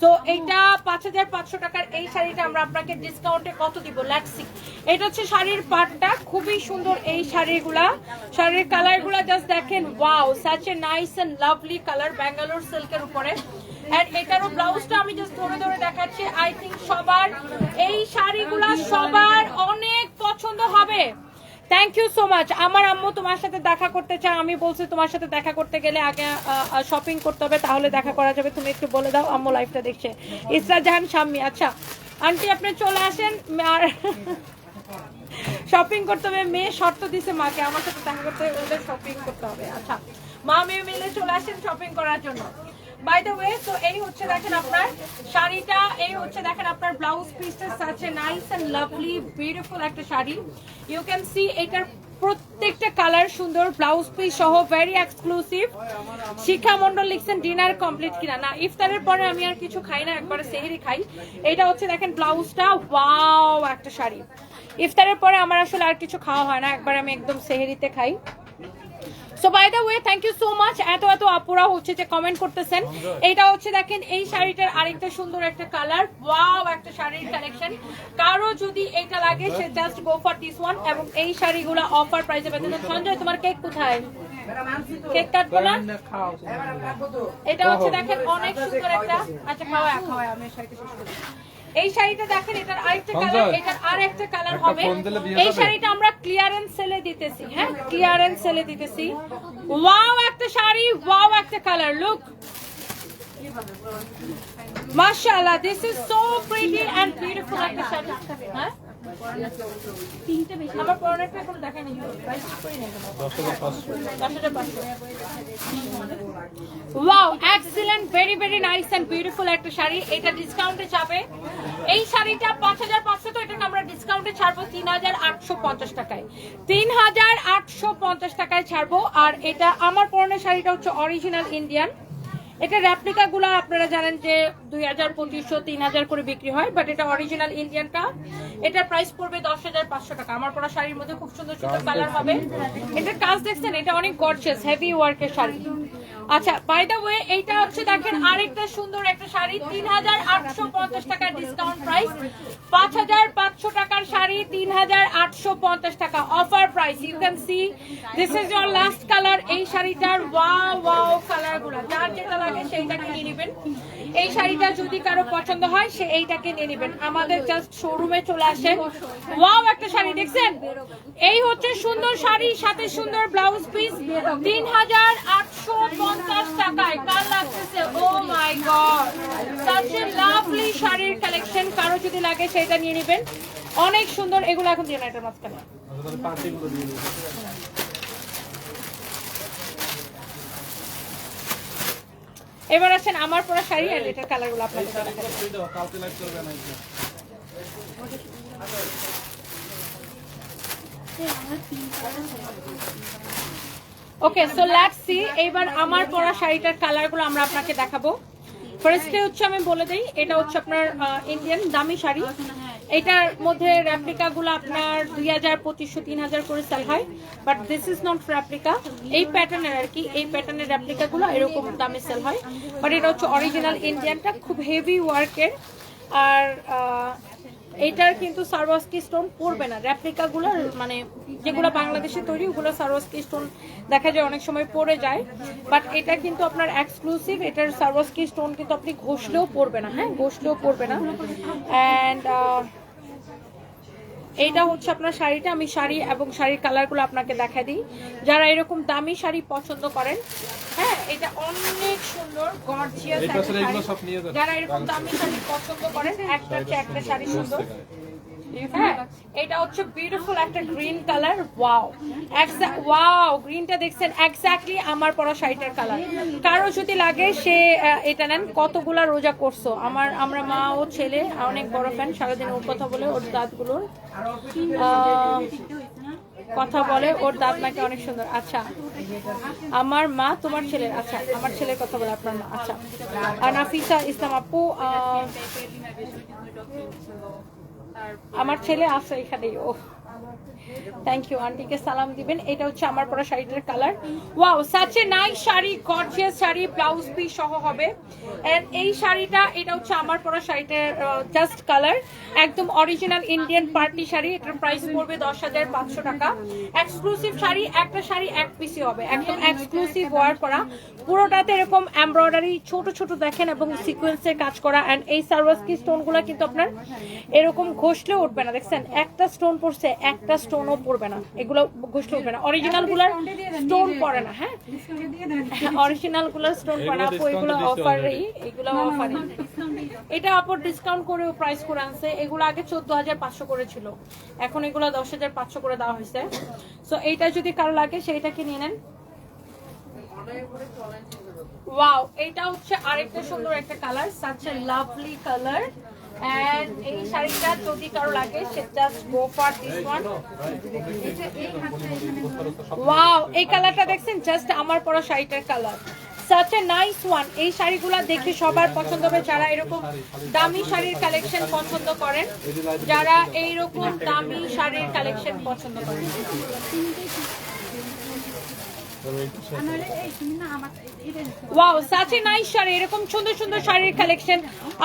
তো এইটা 5500 টাকার এই শাড়িটা আমরা আপনাকে ডিসকাউন্টে কত দিব? Let's see. এটা হচ্ছে শাড়ির পাটটা, খুবই সুন্দর এই শাড়িগুলা। শাড়ির কালারগুলা জাস্ট দেখেন, wow, such a nice and lovely colour, Bangalore সিল্কের উপরে। এন্ড এটারও ব্লাউজটা আমি জাস্ট ধরে ধরে দেখাচ্ছি। আই থিঙ্ক সবার এই শাড়িগুলা সবার অনেক পছন্দ হবে। Thank you so much. আমার আম্মু তোমার সাথে দেখা করতে চায়, আমি বলছি তোমার সাথে দেখা করতে গেলে আগে শপিং করতে হবে, তাহলে দেখা করা যাবে। তুমি একটু বলে দাও, আম্মু লাইভটা দেখছে। ইসরা জাহান শাম্মী, আচ্ছা আন্টি আপনি চলে আসেন। আর শপিং করতে হবে, মেয়ে শর্ত দিছে মাকে আমার সাথে দেখা করতে হলে শপিং করতে হবে। আচ্ছা, মা মেয়ে মিলে চলে আসেন শপিং করার জন্য। বাই দ্য ওয়ে, তো এই হচ্ছে দেখেন আপনার শাড়িটা, এই হচ্ছে দেখেন আপনার ব্লাউজ পিসটা, such a nice and lovely beautiful একটা শাড়ি। ইউ ক্যান সি এটার প্রত্যেকটা কালার সুন্দর, ব্লাউজ পিস সহ ভেরি এক্সক্লুসিভ। শিখা মন্ডল লিখছেন ডিনার কমপ্লিট কিনা? না, ইফতারের পরে আমি আর কিছু খাই না, একবারে সেহরি খাই। এটা হচ্ছে দেখেন ব্লাউজটা, ওয়াও একটা শাড়ি। ইফতারের পরে আমার আসলে আর কিছু খাওয়া হয় না, একবার আমি একদম সেহরিতে খাই। So by the way, thank you so much. এত এত আপুরা হচ্ছে যে কমেন্ট করতেছেন। এইটা হচ্ছে দেখেন এই শাড়িটার আরেকটা সুন্দর একটা কালার, ওয়াও একটা শাড়ির কালেকশন। কারো যদি এটা লাগে সে just go for this one. এবং এই শাড়িগুলো অফার প্রাইসে পেতে। সঞ্জয় তোমার কেক কোথায়? কেক কাটবো না? এটা হচ্ছে দেখেন অনেক সুন্দর একটা, আচ্ছা খাওয়া খাওয়া আমি শাড়িটা শেষ করি। এই শাড়িটা দেখেন, এটার আরেকটা কালার, এটার আরেকটা কালার হবে। এই শাড়িটা আমরা ক্লিয়ারেন্স সেলে দিতেছি। হ্যাঁ, ক্লিয়ারেন্স সেলে দিতেছি। ওয়াও একটা শাড়ি, ওয়াও একটা কালার, লুক। মাশাআল্লাহ, this is so pretty and beautiful একটা শাড়ি। হ্যাঁ তিনটে বেশি আমার প্রোডাক্ট এখন দেখাই নি, প্রাইস করে নেব 10,500। Wow, excellent, very very nice and beautiful একটা শাড়ি। এটা ডিসকাউন্টে যাবে। এই শাড়িটা 5,500, তো এটাকে আমরা ডিসকাউন্টে ছাড়বো 3,850 টাকায়। 3,850 টাকায় ছাড়বো। আর এটা আমার পরনের শাড়িটা হচ্ছে অরিজিনাল ইন্ডিয়ান। এটা রেপ্লিকা গুলা আপনারা জানেন যে 2,000, 2,500, 3,000 করে বিক্রি হয়, বাট এটা অরিজিনাল ইন্ডিয়ানটা। এটার প্রাইস পড়বে 10,500 টাকা। আমার পরা শাড়ির মধ্যে খুব সুন্দর সুন্দর কালার হবে। এটার কাজ দেখছেন, এটা অনেক গর্জিয়াস হেভি ওয়ার্কের শাড়ি। আচ্ছা, বাই দ্য ওয়ে, এইটা হচ্ছে দেখেন আরেকটা সুন্দর একটা শাড়ি, 3,850 টাকা ডিসকাউন্ট প্রাইস। 5,500 টাকার শাড়ি 3,850 টাকা offer price. You can see this is your last colour. এই শাড়িটার ওয়াও ওয়াও কালার গুলো, যার যেটা লাগে সেইটাকে নিয়ে নেবেন। এই শাড়িটা যদি কারো পছন্দ হয় সে এইটাকে নিয়ে নেবেন। আমাদের জাস্ট শোরুমে চলে আসেন। ওয়াও, একটা শাড়ি দেখছেন, এই হচ্ছে সুন্দর শাড়ি, সাথে সুন্দর ব্লাউজ পিস, 3,850 টাকায়। কার লাগতেছে? ও my god, such a lovely শাড়ির কালেকশন। কারো যদি লাগে সেটা নিয়ে নেবেন, অনেক সুন্দর। এগুলো এখন দিয়ে না, এটার মাঝখানে এবার আছেন আমার পরা শাড়ি আর এটার কালার গুলো আপনাদের ওকে। সো লেটস সি, এবার আমার পরা শাড়িটার কালার গুলো আমরা আপনাকে দেখাবো। ফার্স্টে হচ্ছে আমি বলে দিই, এটা হচ্ছে আপনার ইন্ডিয়ান দামি শাড়ি। এটার মধ্যে রেপ্লিকা গুলো আপনার 2,000, 2,500, 3,000 করে সেল হয়, but this is not replica. এই প্যাটার্নের আর কি, এই প্যাটার্নের রেপ্লিকা গুলো এরকম দামে সেল হয়, বাট এটা হচ্ছে অরিজিনাল ইন্ডিয়ানটা, খুব হেভি ওয়ার্কের। আর এটার কিন্তু সারওয়াস্কি স্টোন পড়বে না। রেপ্লিকা গুলো মানে যেগুলো বাংলাদেশে তৈরি, ওগুলো সারওয়াস্কি স্টোন দেখা যায় অনেক সময় পড়ে যায়, বাট এটা কিন্তু আপনার এক্সক্লুসিভ। এটার সারওয়াস্কি স্টোন কিন্তু আপনি ঘষলেও পড়বে না। হ্যাঁ, ঘষলেও পড়বে না। অ্যান্ড এইটা হচ্ছে আপনার শাড়িটা। আমি শাড়ি এবং শাড়ির কালারগুলো আপনাকে দেখা দিই। যারা এরকম দামি শাড়ি পছন্দ করেন, হ্যাঁ, এটা অনেক সুন্দর গর্জিয়াস একটা শাড়ি। যারা এরকম দামি শাড়ি পছন্দ করেন, একটা একটা শাড়ি সুন্দর। হ্যাঁ, এটা হচ্ছে বিউটিফুল একটা গ্রিন কালার। ওয়াও, ওয়াও, গ্রিনটা দেখছেন, এক্স্যাক্টলি আমার পরা শাড়িটার কালার। কারো যদি লাগে সে এটা নেন। কতগুলা রোজা করছো? আমরা মা ও ছেলে অনেক বড় ফ্যান, সারাদিন ওর কথা বলে, ওর দাঁতগুলোর কথা বলে, ওর দাঁত নাকি অনেক সুন্দর। আচ্ছা, আমার মা তোমার ছেলের? আচ্ছা, আমার ছেলের কথা বলে আপনার মা। আচ্ছা, আর নাফিসা ইসলাম আপু, আমার ছেলে আছে এখানেই। ও, থ্যাংক ইউ, আন্টিকে সালাম দিবেন। এটা হচ্ছে আমার পরা শাড়িটার colour. Wow, such a nice sari, gorgeous sari, blouse piece সহ হবে। এন্ড এই শাড়িটা, এটা হচ্ছে আমার পরা শাড়িটার জাস্ট কালার, একদম অরিজিনাল ইন্ডিয়ান পার্টি শাড়ি। এটার প্রাইস পড়বে 10,500 টাকা। এক্সক্লুসিভ শাড়ি, একটা শাড়ি এক পিসই হবে, একদম এক্সক্লুসিভ ওয়ার করা। পুরোটাতে এরকম এমব্রয়ডারি ছোট ছোট দেখেন এবং সিকোয়েন্সের কাজ করা। এন্ড এই সারওয়াস্কি স্টোনগুলো কিন্তু আপনার এরকম ঘষলেও উঠবে না। দেখছেন, একটা স্টোন পড়ছে, একটা স্টোনও পড়বে না। এগুলো ঘষলে উঠবে না। অরিজিনাল গুলার স্টোন পড়ে না। হ্যাঁ, অরিজিনাল গুলার স্টোন পড়ে না আপু। এগুলো অফারই, এগুলো অফারই। এটা আপু ডিসকাউন্ট করে প্রাইস করে আনছে। এগুলো আগে 14,500 করে ছিল, এখন এগুলো 10,500 করে দেওয়া হয়েছে। সো এইটা যদি কারো লাগে সেইটাকে নিয়ে নেন। ওয়াও, এটা হচ্ছে আরেকটা সুন্দর একটা colour, such a lovely colour. And এই শাড়িটা যদি কারো লাগে সে just go for this one. Wow, এই কালারটা দেখছেন, জাস্ট আমার পরা শাড়িটার colour, such a nice one. এই শাড়িগুলো দেখে সবার পছন্দ হবে, যারা এরকম দামি শাড়ির কালেকশন পছন্দ করেন, যারা এইরকম দামি শাড়ির কালেকশন পছন্দ করেন। Wow, such a nice sari. এরকম সুন্দর সুন্দর শাড়ির কালেকশন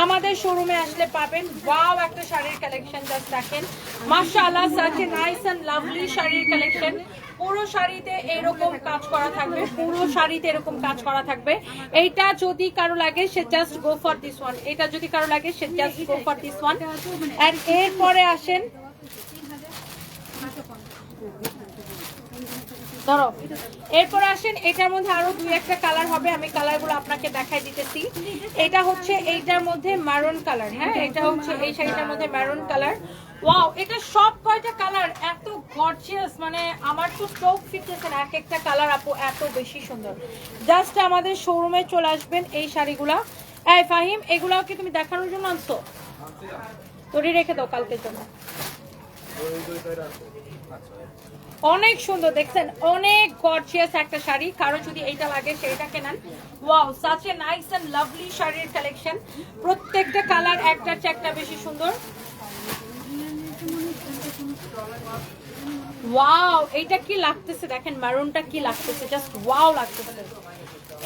আমাদের শোরুমে আসলে পাবেন। ওয়াও, একটা শাড়ির কালেকশন জাস্ট দেখেন, মাশাআল্লাহ, such a nice and lovely শাড়ির কালেকশন। পুরো শাড়িতে এরকম কাজ করা থাকবে, পুরো শাড়িতে এরকম কাজ করা থাকবে। এইটা যদি কারো লাগে সে just go for this one. এটা যদি কারো লাগে সে just go for this one. And এরপরে আসেন, ধরো এরপর আসেন, এটার মধ্যে আরো দুই একটা কালার হবে, আমি কালারগুলো আপনাকে দেখাই দিতেছি। এটা হচ্ছে এইটার মধ্যে মারুন কালার, হ্যাঁ এটা হচ্ছে এই শাড়িটার মধ্যে মারুন কালার। ওয়াও, এটা সব কয়টা কালার এত গর্জিয়াস, মানে আমার তো চোখ ফিরতেছে না, এক একটা কালার আপু এত বেশি সুন্দর। জাস্ট আমাদের শোরুমে চলে আসবেন এই শাড়িগুলা। এই ফাহিম, এগুলাও কি তুমি দেখানোর জন্য আনছো? তোরই রেখে দাও কালকের জন্য। অনেক সুন্দর দেখছেন, অনেক গর্জিয়াস একটা শাড়ি, কারো যদি এইটা লাগে সেইটা কেনেন। Wow, such a nice and lovely শাড়ির কালেকশন, প্রত্যেকটা কালার একটার চেয়ে একটা বেশি সুন্দর। ওয়াও, এইটা কি লাগতেছে দেখেন, মারুনটা কি লাগতেছে, জাস্ট ওয়াও লাগতেছে।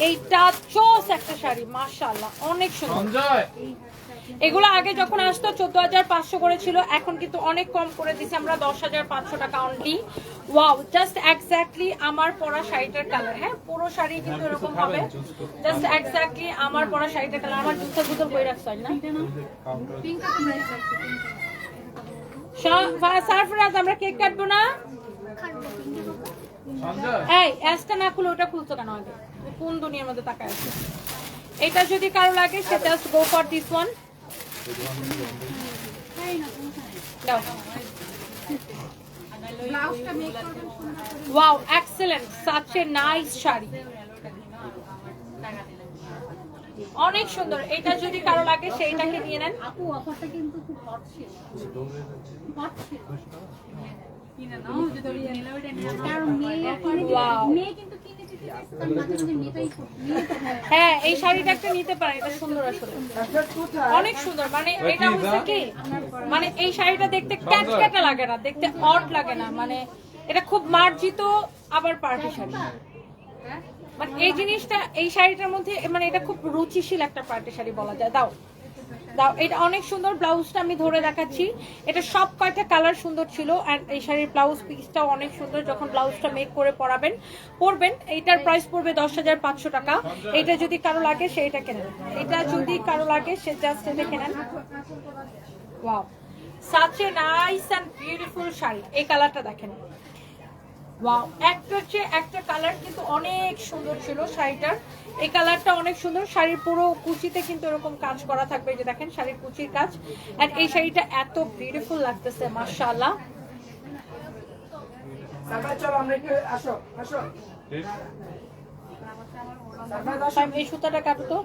এইটা চোস একটা শাড়ি, মাশাআল্লাহ অনেক সুন্দর। এগুলো আগে যখন আসতো 14,500 করে ছিল, এখন কিন্তু অনেক কম করে দিছি আমরা, 10,500 টাকা অনলি। ওয়াও, জাস্ট এক্স্যাক্টলি আমার পরা শাড়িটার কালার, হ্যাঁ পুরো শাড়ি কিন্তু এরকম হবে, জাস্ট এক্স্যাক্টলি আমার পরা শাড়িটার কালার। আমার জুতা গুতল কই রাখছ না? সারফরাজ, আমরা কেক কাটবো না? এই অ্যাসটা না খুলে ওটা খুলছো কেন আগে? কোন দুনিয়ার মধ্যে তাকায় আছে? এটা যদি কারো লাগে সে just go for this one. Wow, excellent, such a nice sari, অনেক সুন্দর। এটা যদি কারো লাগে সেইটাকে নিয়ে নেন। আপু অফারটা কিন্তু খুব হট ছিল, হট ছিল। কিনে নাও যদি নিলে ওটা নিয়ে নাও, কারণ মেয়ে কিন্তু কিনে দিতে চাইছে, তার মাঝে মাঝে মেটাই করতে। হ্যাঁ, এই শাড়িটা একটা নিতে পারে, এটা সুন্দর আসলে, অনেক সুন্দর। মানে এটা হচ্ছে কি, মানে এই শাড়িটা দেখতে ক্যাটক্যাটা লাগে না, দেখতে অড লাগে না, মানে এটা খুব মার্জিত আবার পার্টি শাড়ি। মানে এই জিনিসটা এই শাড়িটার মধ্যে, মানে এটা খুব রুচিশীল একটা পার্টি শাড়ি বলা যায়। দাও দাও, এটা অনেক সুন্দর। ব্লাউজটা আমি ধরে দেখাচ্ছি, এটা সব কয়টা কালার সুন্দর ছিল। এন্ড এই শাড়ির ব্লাউজ পিসটাও অনেক সুন্দর, যখন ব্লাউজটা মেক করে পরবেন। এইটার প্রাইস পড়বে 10,500 টাকা। এটা যদি কারো লাগে সেইটা কেনেন, এটা যদি কারো লাগে সে জাস্ট এটা কেনেন। Wow, such a nice and beautiful শাড়ি। এই কালারটা দেখেন, ওয়াও, একটার চেয়ে একটা কালার কিন্তু অনেক সুন্দর ছিল শাড়িটার। এই কালারটা অনেক সুন্দর। শাড়ির পুরো কুচিতে কিন্তু এরকম কাজ করা থাকবে, যে দেখেন শাড়ির কুচির কাজ। আর এই শাড়িটা এত বিউটিফুল লাগতেছে, মাশাআল্লাহ। এই সুতাটা কাটো তো।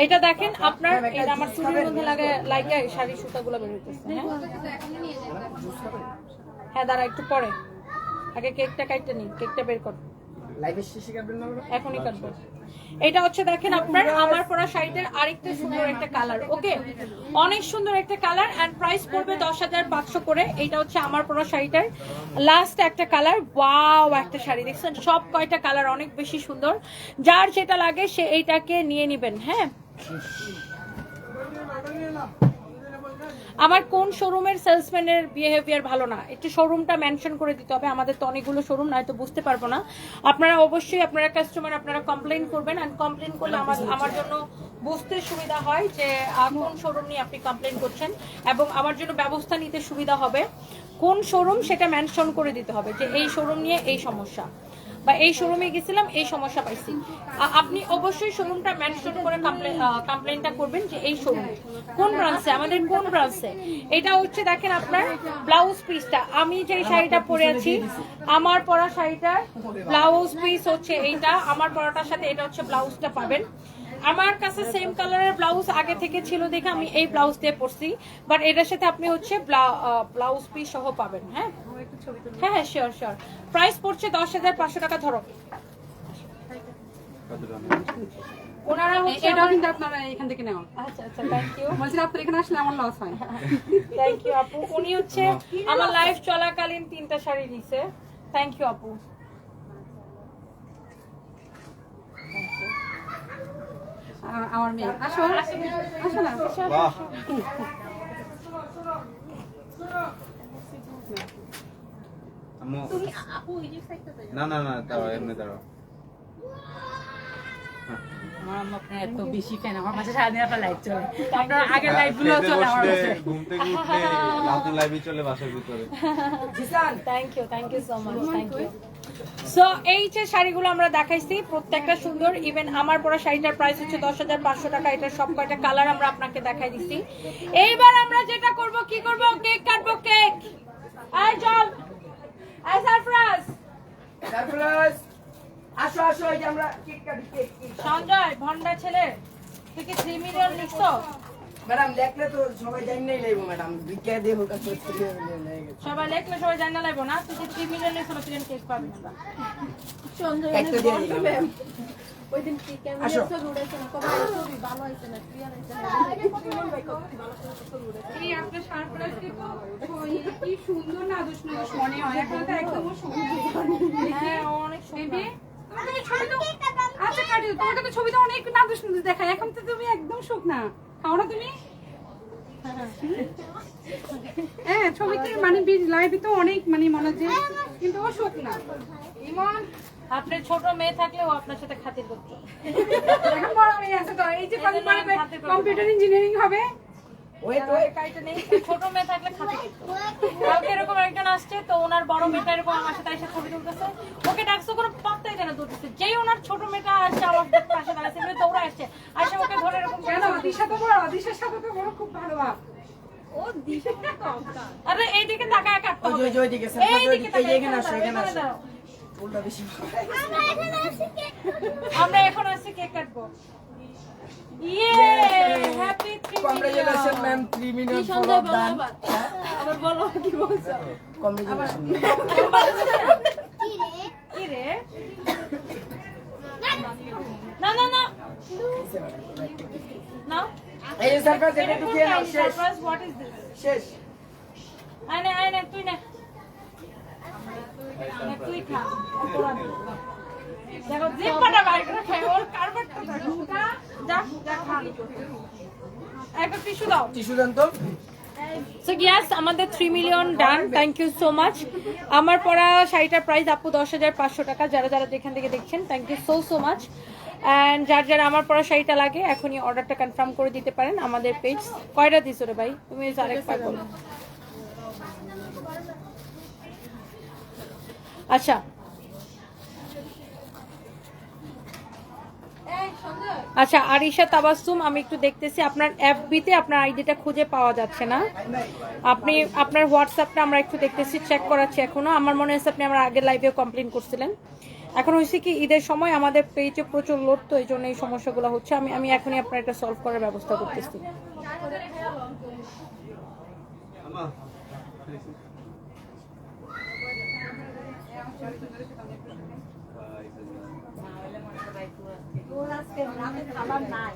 এটা দেখেন আপনার, এটা আমার চুলের মধ্যে লাগে শাড়ির সুতাগুলো বের হইতেছে। হ্যাঁ দাঁড়া, একটু পরে, আগে কেকটা কাটতে নি, কেকটা বের কর, এখনই কাটবো। এটা হচ্ছে দেখেন আপনার আমার পরা শাড়িটার আরেকটা সুন্দর একটা কালার। ওকে, অনেক সুন্দর একটা কালার, এন্ড প্রাইস পড়বে 10,500 করে। এটা হচ্ছে আমার পরা শাড়িটার লাস্ট একটা কালার। ওয়াও, একটা শাড়ি দেখছেন, সব কয়টা কালার অনেক বেশি সুন্দর। যার যেটা লাগে সে এইটাকে নিয়ে নিবেন। হ্যাঁ, আমার কোন শোরুমের সেলসম্যানের বিহেভিয়ার ভালো না, একটু শোরুমটা মেনশন করে দিতে হবে। আমাদের তো অনেকগুলো শোরুম, নয়তো বুঝতে পারবো না। আপনারা অবশ্যই, আপনারা কাস্টমার, আপনারা কমপ্লেইন করবেন, আর কমপ্লেইন করলে আমার জন্য বুঝতে সুবিধা হয় যে কোন শোরুম নিয়ে আপনি কমপ্লেইন করছেন, এবং আমার জন্য ব্যবস্থা নিতে সুবিধা হবে। কোন শোরুম সেটা মেনশন করে দিতে হবে, যে এই শোরুম নিয়ে এই সমস্যা, বা এই শোরুমে গেছিলাম এই সমস্যা পাইছি। আপনি অবশ্যই শোরুমটা মেনশন করে কমপ্লেইনটা করবেন, যে এই শোরুম কোন ব্রাঞ্চে, আমাদের কোন ব্রাঞ্চে। এটা হচ্ছে দেখেন আপনার ব্লাউজ পিসটা, আমি যে শাড়িটা পরে আছি, আমার পরা শাড়িটার ব্লাউজ পিস হচ্ছে এইটা। আমার পরাটার সাথে এটা হচ্ছে ব্লাউজটা পাবেন। আমার কাছে সেম কালারের ব্লাউজ আগে থেকে ছিল দেখে আমি এই ব্লাউজ দিয়ে পরছি, বাট এটার সাথে আপনি হচ্ছে ব্লাউজ পিস সহ পাবেন। হ্যাঁ হ্যাঁ, শিওর শিওর। প্রাইস পড়ছে 10,500 টাকা। ধরো, ওনারা হচ্ছে, এটাও কিন্তু আপনারা এখান থেকে নেওয়া। আচ্ছা আচ্ছা, থ্যাংক ইউ। বলছিলাম আপনার এখানে আসলে আমার লস হয়। থ্যাংক ইউ আপু। উনি হচ্ছে আমার লাইফ চলাকালীন 3টা শাড়ি দিছে। থ্যাংক ইউ আপু। আমার মেয়ে, আসো আসো না। না না না, দাঁড়াও, এমনি দাঁড়াও। আমার আম্মা আপনার এত বেশি ফ্যান, আমার পাশে সারাদিন আপনার লাইভ চলে, আপনার আগের লাইভ গুলো চলে আমার কাছে। ঘুম থেকে উঠলে রাতে লাইভে চলে বাসার ভিতরে। Thank you so much, thank you. So এই যে শাড়িগুলো আমরা দেখাইছি প্রত্যেকটা সুন্দর। ইভেন আমার পরা শাড়িটার প্রাইস হচ্ছে 10,500 টাকা। এটার সব কয়টা কালার আমরা আপনাকে দেখাই দিচ্ছি। এইবার আমরা যেটা করব, কি করব, কেক কাটবো। কেক আই চল, আই সারপ্রাইজ আসো আসো, এই যে আমরা কেক কাটি। কেক সঞ্জয় ভন্ডা ছেলে, তুই কি 3 মিলিয়ন লিখছো? ম্যাডাম দেখলে তো সবাই জানি নাই লাগবো ম্যাডাম, বিকে দেবো কাছে। সবাই লেখলে সবাই জানা লাগবো না। তুই যে 3 মিলিয়ন লিখছো, তুই কেক পাবি না। একটা দিয়ে দিলাম। ওইদিন কি ক্যামেরা ছবি উড়াইছে না, কবে ছবি ভালো হইছে না, ক্লিয়ার হইছে না, ভালো করে ছবি উড়াইছে। এই আপনার সারপ্রাইজ কি সুন্দর না দুষ্ণ মনে হয়, এখন তো একদম সুন্দর। হ্যাঁ অনেক সুন্দর। তুমি ছবি তো আচ্ছা কাটি, তোমাকে তো ছবিতে অনেক না দুষ্ণ দেখায়, এখন তো তুমি একদম শুকনা। খাও না তুমি? হ্যাঁ ছবিতে মানে লাইভে তো অনেক মানে মনে হচ্ছে, কিন্তু ও শুকনা। ইমন আপনার ছোট মেয়ে থাকলে ও আপনার সাথে খাতির করতো। এখন বড় মেয়ে আছে তো, এই যে কম্পিউটার ইঞ্জিনিয়ারিং হবে। ওই তো কাইটা নেই, ছোট মেয়ে থাকলে খাতির করতো। কালকে এরকম একজন আসছে, তো ওনার বড় মেয়েটা এরকম আমার সাথে এসে ছবি তুলতেছে। ওকে ডাকছে, কোনো পাত্তাই দেয় না, দৌড়তেছে। যেই ওনার ছোট মেয়েটা আসছে আমার পাশে দাঁড়াচ্ছে, দৌড়ে আসছে, আসে ওকে ধরে এরকম কেন দিশা তো বড়, দিশার সাথে তো বড় খুব ভালো ভাব। ও দিশা তো অবকা। আরে এইদিকে তাকায় কাটতে ওই হবে। যে ওইদিকে এইদিকে এই যে এখানে আসো, এখানে আসো। দাও। উল্টা বেশি। আমরা এখন আসছি কেক কাটবো। ইয়ে happy 3 congratulation million. Ma'am, 3 million কি সঞ্জয় বলো দান। আবার। আবার বলো কি বলছো? কংগ্রেচুলেশন। কি রে? না না না না। এই যে সারপ্রাইজ, এটা ঢুকিয়ে নাও, শেষ সারপ্রাইজ, হোয়াট ইজ দিস? শেষ। আয় তুই না। তুই খা। দেখো জিপটা বাইর করে খাই, ওর কারবারটা দেখো। যা যা খা। একটা টিস্যু দাও। টিস্যু দেন তো। সো ইয়েস, আমাদের 3 million done. Thank you so much. আমার পরা শাড়িটার প্রাইস আপু 10,500 টাকা। যারা যারা যেখান থেকে দেখছেন, thank you so much. And যারা আমার পরা শাড়িটা লাগে এখনই অর্ডারটা কনফার্ম করে দিতে পারেন আমাদের পেজ। কয়টা দিছো রে ভাই? তুমি আরেকবার বলো। আচ্ছা আচ্ছা, আরিশা তাবাসসুম, আমি একটু দেখতেছি আপনার এফবিতে আপনার আইডিটা খুঁজে পাওয়া যাচ্ছে না। আপনি আপনার হোয়াটসঅ্যাপটা আমরা একটু দেখতেছি, চেক করাচ্ছি এখনো। আমার মনে হচ্ছে আপনি আমার আগের লাইভেও কমপ্লেন করছিলেন। এখন হয়েছে কি, ঈদের সময় আমাদের পেজে প্রচুর লোড, তো এই জন্য এই সমস্যাগুলো হচ্ছে। আমি এখনই আপনার এটা সলভ করার ব্যবস্থা করতেছি। ওর আজকে রাতে খাবার নাই।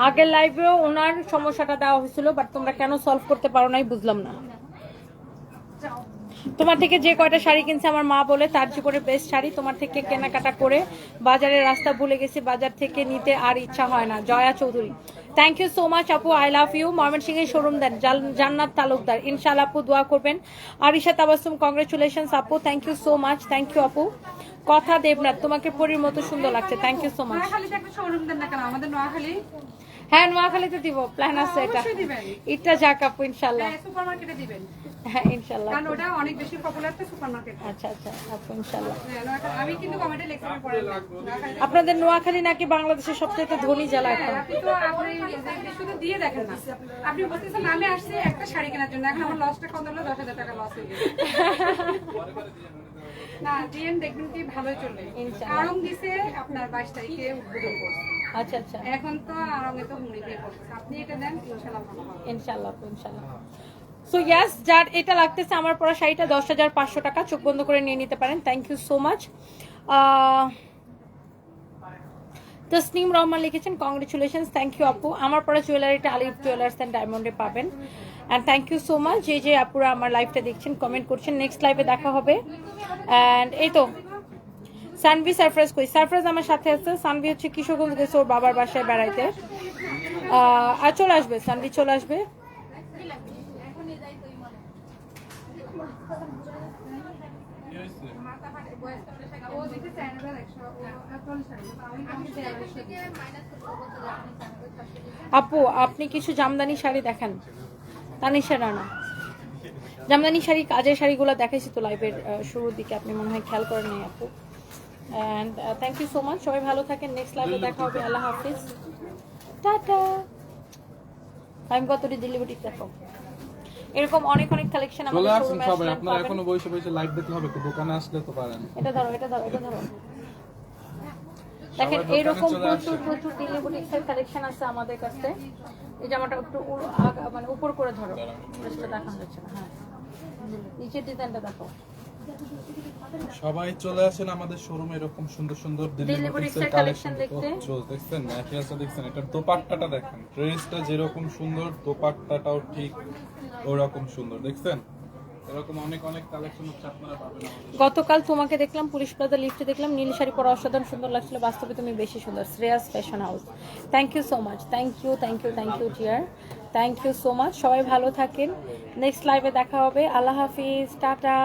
আগের লাইভেও ওনার সমস্যাটা দেওয়া হয়েছিল, বাট তোমরা কেন সলভ করতে পারো নাই বুঝলাম না। তোমার থেকে যে কয়টা শাড়ি কিনছে আমার মা বলে তার জীবনে বেস্ট শাড়ি। তোমার থেকে কেনাকাটা করে বাজারের রাস্তা ভুলে গেছি, বাজার থেকে নিতে আর ইচ্ছা হয় না। Joya Chowdhury, thank you so much আপু, আই লাভ ইউ। ময়মনসিংহের শোরুম দেন, জান্নাত তালুকদার, ইনশাআল্লাহ আপু দোয়া করবেন। আরিশা তাবাসসুম, কংগ্রেচুলেশনস আপু, thank you so much. Thank you আপু। কথা দেবনাথ, তোমাকে পরীর মতো সুন্দর লাগছে, থ্যাংক ইউ সো মাচ। নোয়াখালীতে একটা শোরুম দেন না কেন? আমাদের নোয়াখালী হ্যাঁ নোয়াখালীতে দিব, প্ল্যান আছে এটা। অবশ্যই দিবেন। এটা যাক আপু ইনশাআল্লাহ। সুপার মার্কেটে দিবেন, হ্যাঁ ইনশাআল্লাহ। কারণ ওটা অনেক বেশি পপুলার তো সুপার মার্কেট। আচ্ছা আচ্ছা আপু ইনশাআল্লাহ। আমি কিন্তু কমেন্টে লেকচার পড়ে আপনাদের নোয়াখালী নাকি বাংলাদেশের সবচেয়ে ধনী জেলা এখন? আপনি তো আপনি শুধু দিয়ে দেখেন না, আপনি বলতেছেন আমি আসছি একটা শাড়ি কেনার জন্য, এখন আমার লসটা কত হলো? 10,000 টাকা লস হয়ে গেছে। না ডিএন দেখবেন কি ভালোই চলবে। ইনশাআল্লাহ। আরং দিছে আপনার 22 তারিখে উদ্বোধন করছে, আচ্ছা আচ্ছা এখন তো আরঙে তো হুমড়ি দিয়ে পড়ছে। আপনি এটা দেন, ইনশাআল্লাহ ভালো হবে। ইনশাআল্লাহ আপু ইনশাআল্লাহ। সো ইয়াস, যার এটা লাগতেছে আমার পরা শাড়িটা 10,500 টাকা, চোখ বন্ধ করে নিয়ে নিতে পারেন। Thank you so much. Tasnim Rahman লিখেছেন কংগ্রেচুলেশনস, থ্যাংক ইউ আপু। আমার পরা জুয়েলারিটা আলিফ জুয়েলার্স অ্যান্ড ডায়মন্ডে পাবেন। And thank you so much যে আপুরা আমার লাইভটা দেখছেন, কমেন্ট করছেন। নেক্সট লাইভে দেখা হবে। অ্যান্ড এই তো সানভি সারপ্রাইজ কই? সারপ্রাইজ আমার সাথে আছে। সানভি হচ্ছে কিশোরগঞ্জ গেছে ওর বাবার বাসায় বেড়াইতে, আর চলে আসবে। সানভি চলে আসবে। কি হয়েছে? ও দিতে চায় না 140 টাকা আমি দেয় আপু আপনি কিছু জামদানি শাড়ি দেখেন, তানিশা রানা। জামদানি শাড়ি, কাজের শাড়িগুলো দেখাইছি তো লাইভের শুরুর দিকে, আপনি মনে হয় খেয়াল করেন নাই আপু। And thank you so much, সবাই ভালো থাকেন, নেক্সট লাইভে দেখা হবে, আল্লাহ হাফিজ, টাটা। আমি কতটি দিল্লি বুটিক দেখো, এরকম অনেক অনেক কালেকশন চলে আমাদের আসুন শোরুমে সবাই, আসলে আপনারা পাবেন। এখনো বসে বসে লাইভ দেখতে হবে, তো দোকানে আসলে তো পারেন। এটা ধরো, এটা ধরো, এটা ধরো। দেখেন দোকানে এরকম চলে প্রচুর আসেন। প্রচুর দিল্লি বুটিক্সের কালেকশন আছে আমাদের কাছে। এই জামাটা একটু মানে উপর করে ধরো, ড্রেসটা দেখানো যাচ্ছে না। হ্যাঁ, নিচের ডিজাইনটা দেখো। সবাই চলে আসেন আমাদের শোরুমে, এরকম সুন্দর সুন্দর দিল্লি দিল্লি বুটিক্সের বুটিক্সের collection কালেকশন দেখতে। দেখছেন, ম্যাটেরিয়ালসটা দেখছেন, এটার দোপাট্টাটা দেখেন, ড্রেসটা যেরকম সুন্দর দোপাট্টাটাও ঠিক ওরকম সুন্দর, দেখছেন? এরকম অনেক অনেক কালেকশন হচ্ছে আপনারা পাবেন আমাদের। গতকাল তোমাকে দেখলাম পুলিশ প্লাজা লিফটে, দেখলাম নীল শাড়ি পরা অসাধারণ সুন্দর লাগছিল, বাস্তবে তুমি বেশি সুন্দর। Shreyas fashion house, thank you so much, thank you dear, thank you so much. সবাই ভালো থাকেন, নেক্সট লাইভে দেখা হবে, আল্লাহ হাফিজ, টাটা।